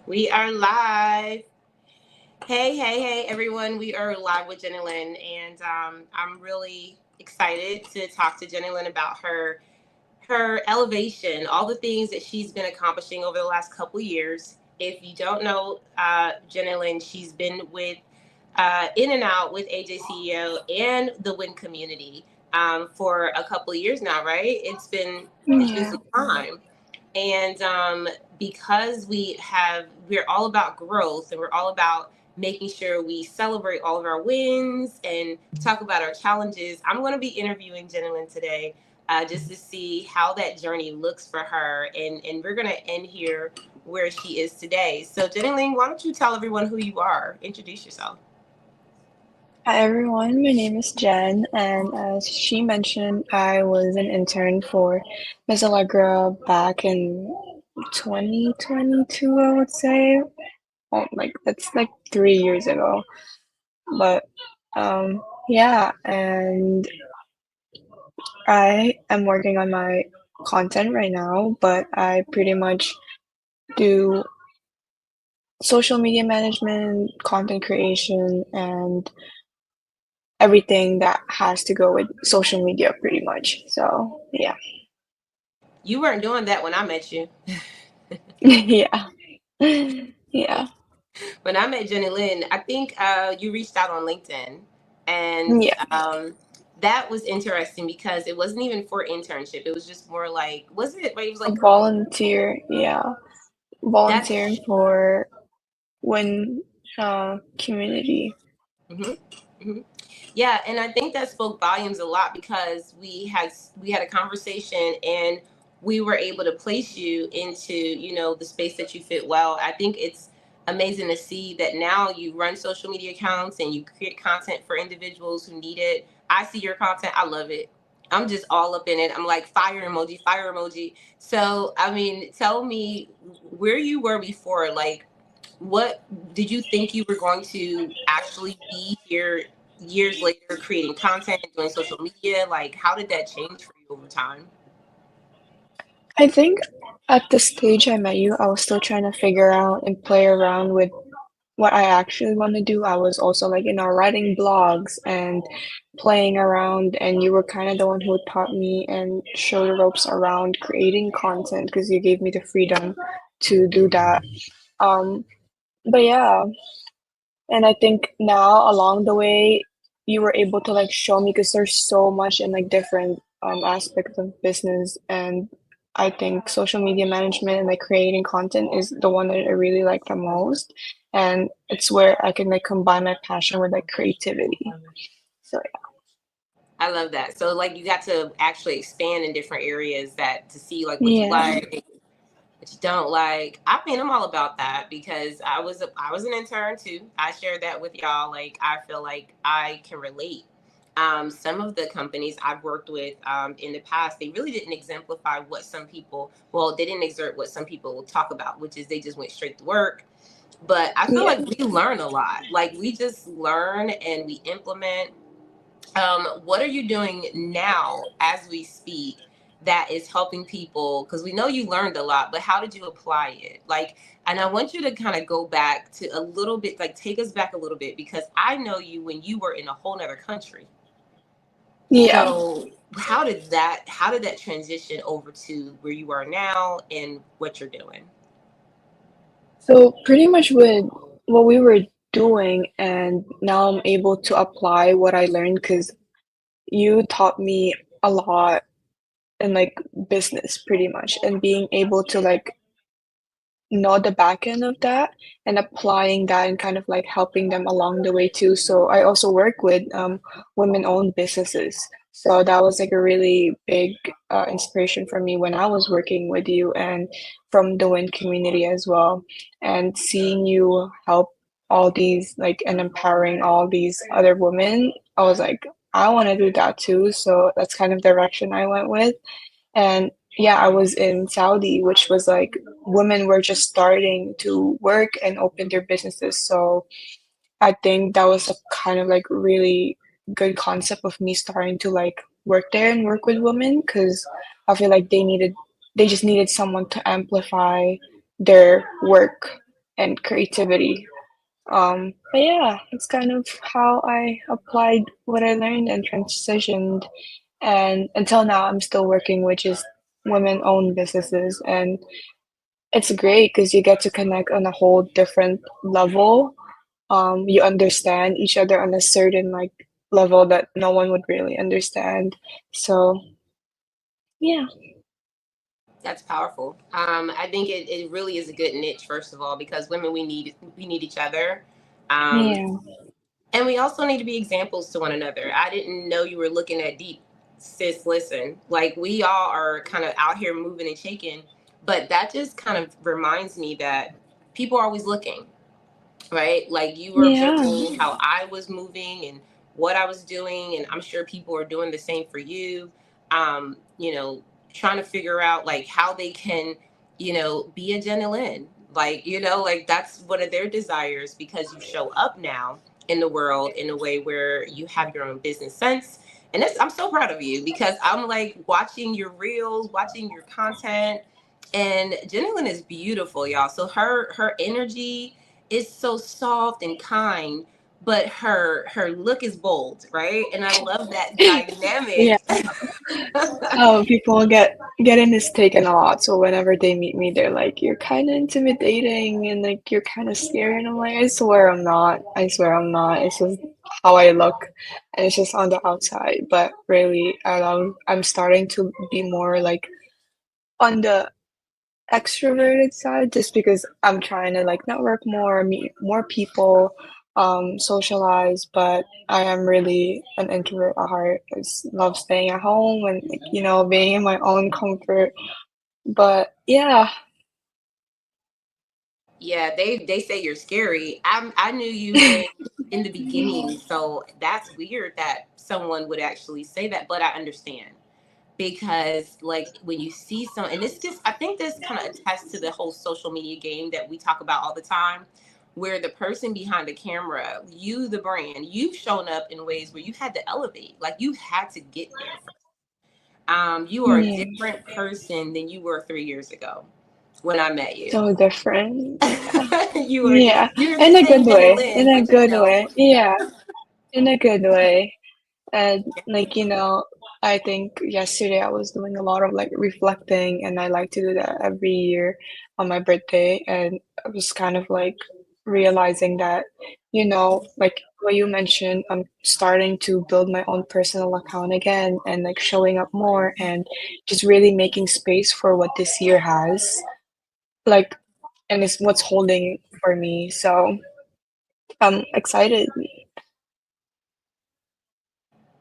We are live. Hey, everyone. We are live with Jennylyn, and I'm really excited to talk to Jennylyn about her elevation, all the things that she's been accomplishing over the last couple years. If you don't know Jennylyn, she's been with in and out with AJCEO and the Win community for a couple of years now, right? It's been Yeah. some time. And because we're all about growth and we're all about making sure we celebrate all of our wins and talk about our challenges, I'm going to be interviewing Jennylyn today just to see how that journey looks for her. And we're going to end here where she is today. So, Jennylyn, why don't you tell everyone who you are? Introduce yourself. Hi everyone, my name is Jen, and as she mentioned, I was an intern for Miss Allegra back in 2022, I would say. Oh, like that's like 3 years ago. But yeah, and I am working on my content right now, but I pretty much do social media management, content creation, and everything that has to go with social media pretty much. So yeah. You weren't doing that when I met you. Yeah. Yeah. When I met Jenny Lynn, I think you reached out on LinkedIn, and Yeah. that was interesting because it wasn't even for internship. It was just more like, was it? Right? It was A like volunteer, yeah. Volunteering that's. for when community. hmm hmm Yeah, and I think that spoke volumes a lot because we had a conversation and we were able to place you into the space that you fit well. I think it's amazing to see that now you run social media accounts and you create content for individuals who need it. I see your content, I love it. I'm just all up in it. I'm like fire emoji, fire emoji. So I mean, tell me where you were before. Like, what did you think you were going to actually be here years later, creating content and doing social media? Like, how did that change for you over time? I think at the stage I met you, I was still trying to figure out and play around with what I actually want to do. I was also like, writing blogs and playing around, and you were kind of the one who taught me and show the ropes around creating content because you gave me the freedom to do that. Um, but yeah, and I think now along the way, you were able to like show me because there's so much in like different aspects of business, and I think social media management and like creating content is the one that I really like the most, and it's where I can like combine my passion with like creativity. So I love that. So, like, you got to actually expand in different areas that to see like what you yeah, like, what you don't like. I mean, I'm all about that because I was an intern too. I shared that with y'all. Like, I feel like I can relate. Some of the companies I've worked with in the past, they really didn't exemplify what some people, well, they didn't exert what some people talk about, which is they just went straight to work. But I feel yeah. like we learn a lot. Like, we just learn and we implement. What are you doing now as we speak that is helping people? Because we know you learned a lot, but how did you apply it? Like, and I want you to kind of go back to a little bit, like take us back a little bit, because I know you when you were in a whole nother country. Yeah. So how did that transition over to where you are now and what you're doing? So pretty much with what we were doing, and now I'm able to apply what I learned because you taught me a lot in like business pretty much, and being able to like know the back end of that and applying that and kind of like helping them along the way too. So I also work with women-owned businesses. So that was like a really big inspiration for me when I was working with you and from the WIN community as well. And seeing you help all these like and empowering all these other women, I was like, I want to do that too. So that's kind of the direction I went with. And yeah, I was in Saudi, which was like women were just starting to work and open their businesses. So I think that was a kind of like really good concept of me starting to like work there and work with women because I feel like they just needed someone to amplify their work and creativity. But yeah, it's kind of how I applied what I learned and transitioned. And until now, I'm still working with just women-owned businesses, and it's great because you get to connect on a whole different level. You understand each other on a certain like level that no one would really understand. So yeah, That's powerful. I think it really is a good niche, first of all, because women, we need each other. Um, yeah, and we also need to be examples to one another. I didn't know you were looking at deep, sis. Listen, like we all are kind of out here moving and shaking, but that just kind of reminds me that people are always looking, right? Like you were yeah, observing how I was moving and what I was doing, and I'm sure people are doing the same for you. You know, trying to figure out like how they can, you know, be a Jennylyn. Like, you know, like that's one of their desires because you show up now in the world in a way where you have your own business sense. And that's, I'm so proud of you because I'm like watching your reels, watching your content, and Jennylyn is beautiful, y'all. So her energy is so soft and kind, but her look is bold, right? And I love that yeah. dynamic. Oh, people get in this taken a lot. So whenever they meet me, they're like, "You're kind of intimidating and like you're kind of scary." And I'm like, "I swear I'm not. I swear I'm not. It's just how I look, and it's just on the outside." But really, I'm starting to be more like on the extroverted side just because I'm trying to like network more, meet more people, socialize, but I am really an introvert at heart. I just love staying at home and like, being in my own comfort. But yeah, Yeah, they say you're scary. I knew you in the beginning, so that's weird that someone would actually say that, but I understand because like when you see some, and this just, I think this kind of attests to the whole social media game that we talk about all the time, where the person behind the camera, you the brand, you've shown up in ways where you had to elevate, like you had to get there first. You are a yeah, different person than you were 3 years ago when I met you. so different. Yeah, you are, yeah, you're the in a same good Jenny way. In Lynn, a but good way. Yeah, in a good way. And like, I think yesterday I was doing a lot of like reflecting, and I like to do that every year on my birthday. And I was kind of like realizing that, like what you mentioned, I'm starting to build my own personal account again and like showing up more and just really making space for what this year has. Like, and it's what's holding for me. So I'm excited.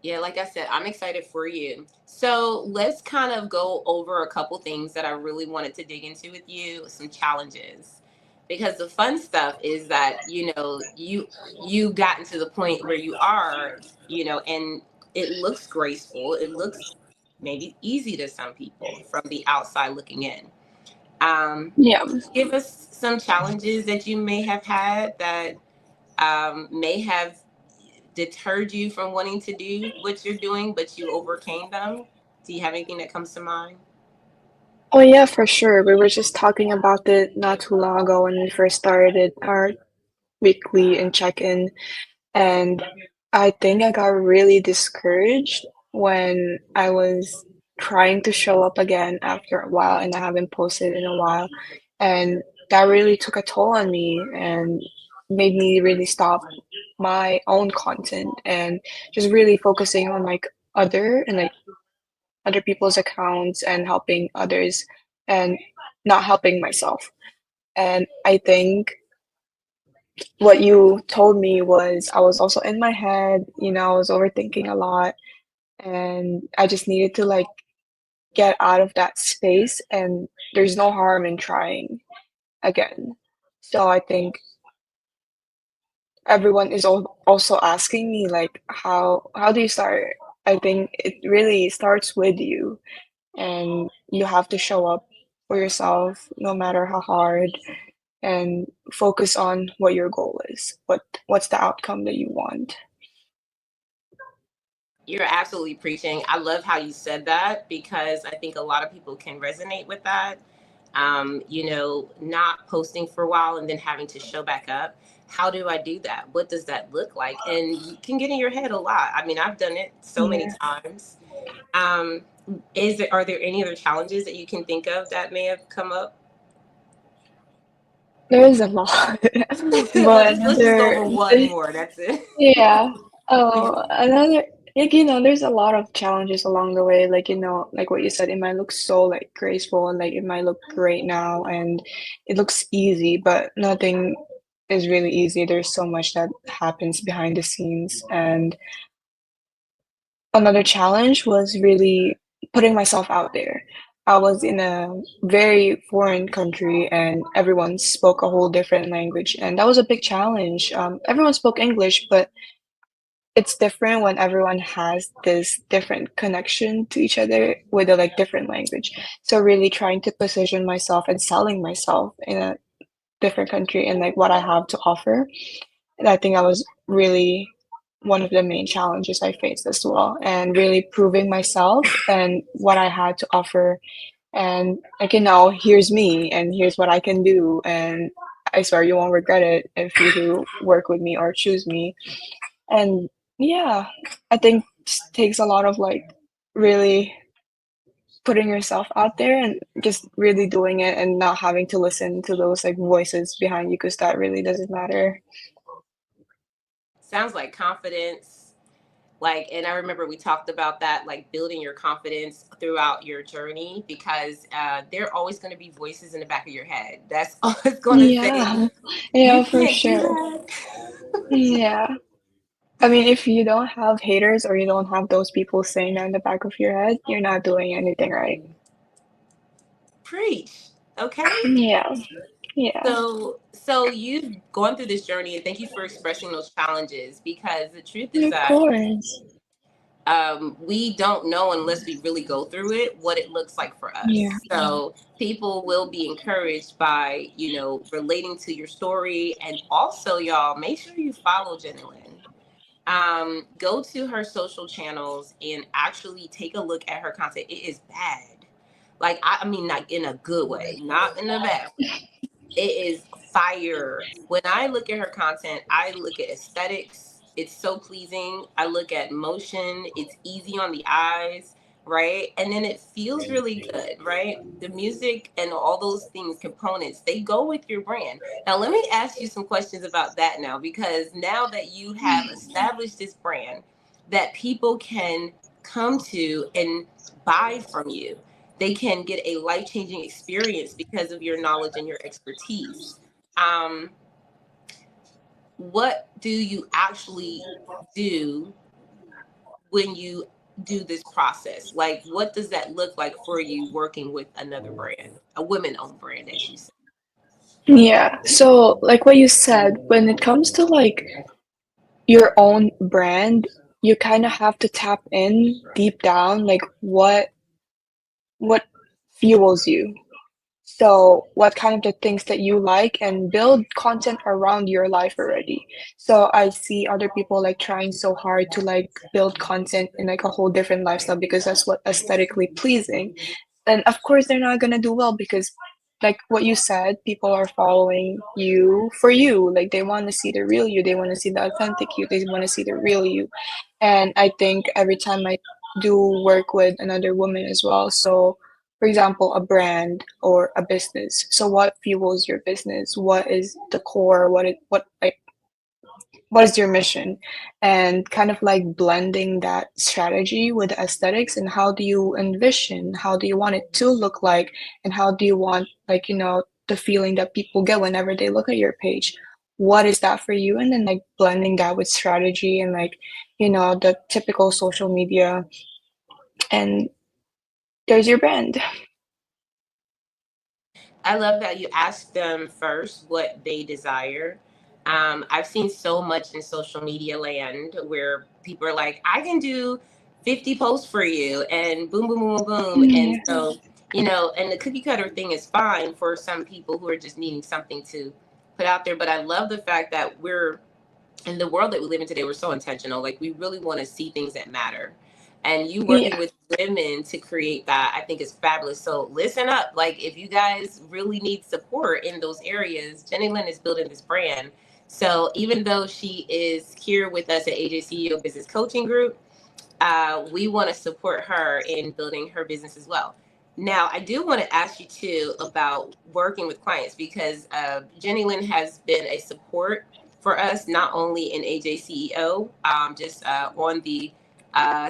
yeah, like I said, I'm excited for you. So let's kind of go over a couple things that I really wanted to dig into with you, some challenges. Because the fun stuff is that, you know, you gotten to the point where you are, you know, and it looks graceful. It looks maybe easy to some people from the outside looking in. Yeah. Give us some challenges that you may have had that may have deterred you from wanting to do what you're doing, but you overcame them? Do you have anything that comes to mind? Oh yeah, for sure. We were just talking about it not too long ago when we first started our weekly and check-in, and I think I got really discouraged when I was trying to show up again after a while and I haven't posted in a while. And that really took a toll on me and made me really stop my own content and just really focusing on like other people's accounts and helping others and not helping myself. And I think what you told me was I was also in my head, I was overthinking a lot and I just needed to like get out of that space and there's no harm in trying again. So I think everyone is also asking me like how do you start? I think it really starts with you and you have to show up for yourself no matter how hard and focus on what your goal is. What's the outcome that you want? You're absolutely preaching. I love how you said that because I think a lot of people can resonate with that. not posting for a while and then having to show back up. How do I do that? What does that look like? And you can get in your head a lot. I mean, I've done it so many Yeah. times. Um, are there any other challenges that you can think of that may have come up? There is a lot, but Let's just go over one more. That's it. yeah. Yeah. Another, like, there's a lot of challenges along the way. Like, like what you said, it might look so like graceful and like it might look great now and it looks easy, but nothing is really easy. There's so much that happens behind the scenes. And another challenge was really putting myself out there. I was in a very foreign country and everyone spoke a whole different language, and that was a big challenge. Everyone spoke English, but it's different when everyone has this different connection to each other with a like different language. So really trying to position myself and selling myself in a different country and like what I have to offer. And I think that was really one of the main challenges I faced as well, and really proving myself and what I had to offer. And like, here's me and here's what I can do. And I swear you won't regret it if you do work with me or choose me. And yeah, I think it takes a lot of like really putting yourself out there and just really doing it and not having to listen to those like voices behind you because that really doesn't matter. Sounds like confidence. Like, and I remember we talked about that, like building your confidence throughout your journey, because there are always going to be voices in the back of your head that's always going to say, Yeah, yeah, you for can't do sure. that. Yeah. I mean, if you don't have haters or you don't have those people saying that in the back of your head, you're not doing anything right. Preach. Okay. Yeah, yeah, So you've gone through this journey, and thank you for expressing those challenges, because the truth is of that course. we don't know unless we really go through it what it looks like for Yeah, us. So people will be encouraged by, relating to your story. And also, y'all, make sure you follow Jennylyn. Go to her social channels and actually take a look at her content. It is bad. Like, I mean, not in a good way, not in a bad way. It is fire. When I look at her content, I look at aesthetics. It's so pleasing. I look at motion. It's easy on the eyes, right? And then it feels really good, right? The music and all those things, components, they go with your brand. Now, let me ask you some questions about that now, because now that you have established this brand that people can come to and buy from you, they can get a life-changing experience because of your knowledge and your expertise. um, what do you actually do when you do this process? Like, what does that look like for you working with another brand, a women-owned brand, as you said? yeah. So, like what you said, when it comes to like your own brand, you kind of have to tap in deep down, like what fuels you. So, what kind of the things that you like and build content around your life already. So, I see other people like trying so hard to like build content in like a whole different lifestyle because that's what aesthetically pleasing. And of course, they're not gonna do well because, like what you said, people are following you for you. Like they want to see the real you, they want to see the authentic you, they want to see the real you. And I think every time I do work with another woman as well, so for example, a brand or a business. So what fuels your business? What is the core? What is your mission? And kind of like blending that strategy with the aesthetics and how do you envision, how do you want it to look like, and how do you want like, the feeling that people get whenever they look at your page. What is that for you? And then like blending that with strategy and like, the typical social media, and there's your brand. I love that you ask them first what they desire. I've seen so much in social media land where people are like, I can do 50 posts for you, and boom, boom, boom, boom, boom. And Yeah. so, and the cookie cutter thing is fine for some people who are just needing something to put out there. But I love the fact that we're in the world that we live in today, we're so intentional. Like, we really want to see things that matter. and you working Yeah. with women to create that, I think is fabulous. So listen up, like if you guys really need support in those areas, Jennylyn is building this brand. So even though she is here with us at AJCEO Business Coaching Group, we want to support her in building her business as well. Now, I do want to ask you too about working with clients, because Jennylyn has been a support for us, not only in AJCEO, just on the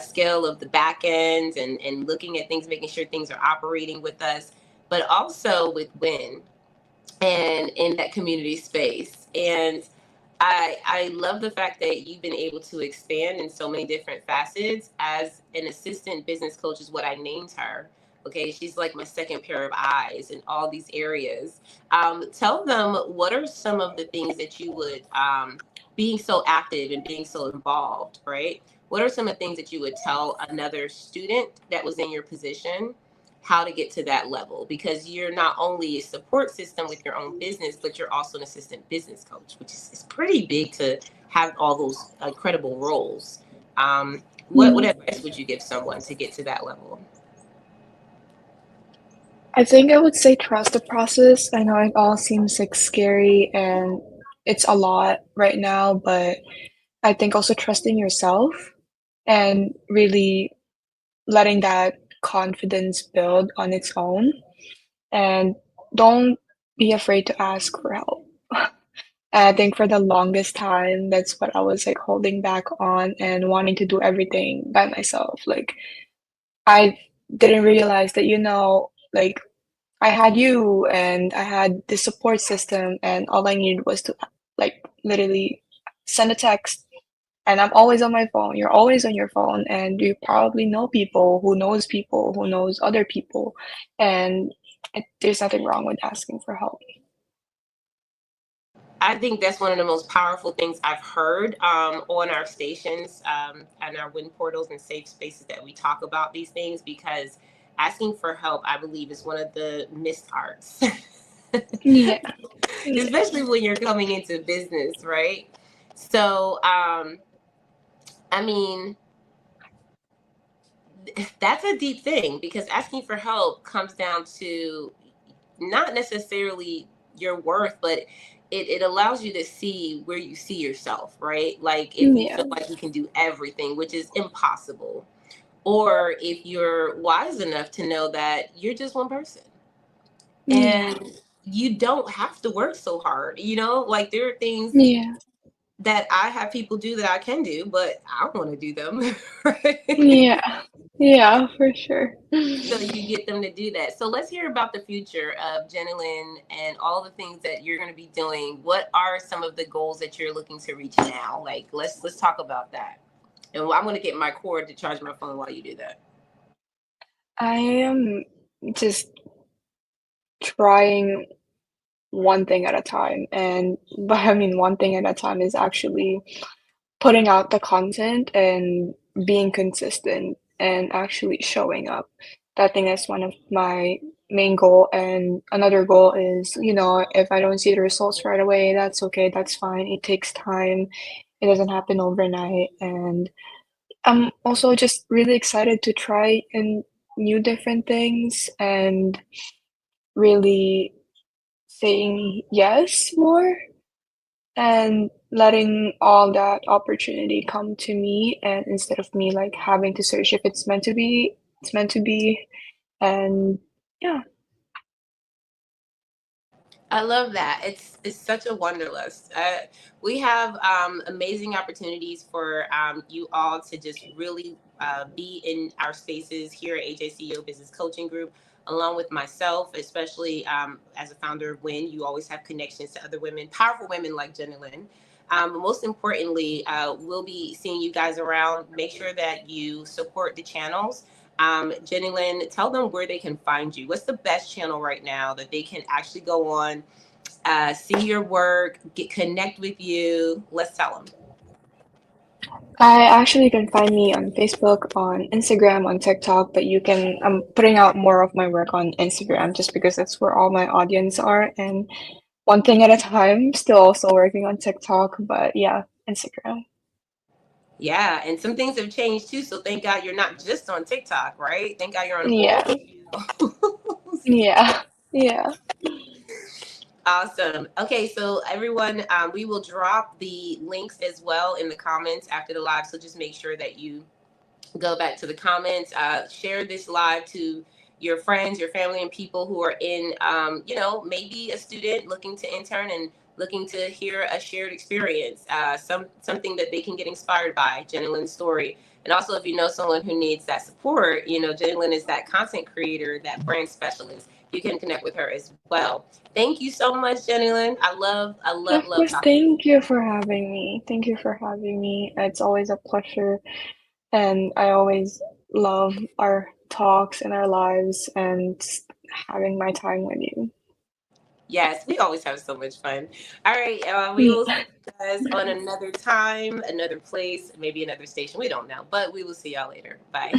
scale of the back end and looking at things, making sure things are operating with us, but also with Win and in that community space. And I love the fact that you've been able to expand in so many different facets. As an assistant business coach is what I named her. Okay, she's like my second pair of eyes in all these areas. Tell them, what are some of the things that you would, being so active and being so involved, right? What are some of the things that you would tell another student that was in your position how to get to that level? Because you're not only a support system with your own business, but you're also an assistant business coach, which is pretty big to have all those incredible roles. What Mhm. advice would you give someone to get to that level? I think I would say trust the process. I know it all seems like scary and it's a lot right now, but I think also trusting yourself and really letting that confidence build on its own. And don't be afraid to ask for help. I think for the longest time, that's what I was like holding back on and wanting to do everything by myself. Like, I didn't realize that, like I had you and I had the support system, and all I needed was to like literally send a text. And I'm always on my phone. You're always on your phone, and you probably know people who knows other people, and there's nothing wrong with asking for help. I think that's one of the most powerful things I've heard on our stations and our win portals and safe spaces that we talk about these things, because asking for help, I believe, is one of the missed arts, Yeah, yeah, especially when you're coming into business, right? So, I mean, that's a deep thing, because asking for help comes down to not necessarily your worth, but it allows you to see where you see yourself, right? Like if you yeah, feel like you can do everything, which is impossible, or if you're wise enough to know that you're just one person yeah, and you don't have to work so hard, like there are things yeah, that I have people do that I can do, but I don't want to do them. Right? yeah, yeah, for sure. So you get them to do that. So let's hear about the future of Jennylyn and all the things that you're going to be doing. What are some of the goals that you're looking to reach now? Like let's talk about that. And I'm going to get my cord to charge my phone while you do that. I am just trying one thing at a time, and but I mean one thing at a time is actually putting out the content and being consistent and actually showing up. I think that's one of my main goal. And another goal is, if I don't see the results right away, that's okay. That's fine. It takes time. It doesn't happen overnight. And I'm also just really excited to try and new different things and really saying yes more and letting all that opportunity come to me, and instead of me like having to search if it's meant to be, it's meant to be. And yeah. I love that. It's such a wanderlust. We have amazing opportunities for you all to just really be in our spaces here at AJCEO Business Coaching Group, along with myself, especially as a founder of WIN. You always have connections to other women, powerful women like Jennylyn. Most importantly, we'll be seeing you guys around. Make sure that you support the channels. Jennylyn, tell them where they can find you. What's the best channel right now that they can actually go on, see your work, connect with you? Let's tell them. I actually can find me on Facebook, on Instagram, on TikTok, but I'm putting out more of my work on Instagram just because that's where all my audience are, and one thing at a time, still also working on TikTok, but yeah, Instagram. Yeah, and some things have changed too. So thank God you're not just on TikTok, right? Thank God you're on all Yeah. channels. Yeah. Yeah. Awesome. Okay, so everyone, we will drop the links as well in the comments after the live. So just make sure that you go back to the comments, share this live to your friends, your family, and people who are in, maybe a student looking to intern and looking to hear a shared experience, something that they can get inspired by, Jennylyn's story. And also, if you know someone who needs that support, Jennylyn is that content creator, that brand specialist. You can connect with her as well. Thank you so much, Jennylyn. I love Of course, talking. thank you for having me. Thank you for having me. It's always a pleasure, and I always love our talks and our lives and having my time with you. Yes, we always have so much fun. All right, we will see Yeah. you guys on another time, another place, maybe another station. We don't know, but we will see y'all later. Bye.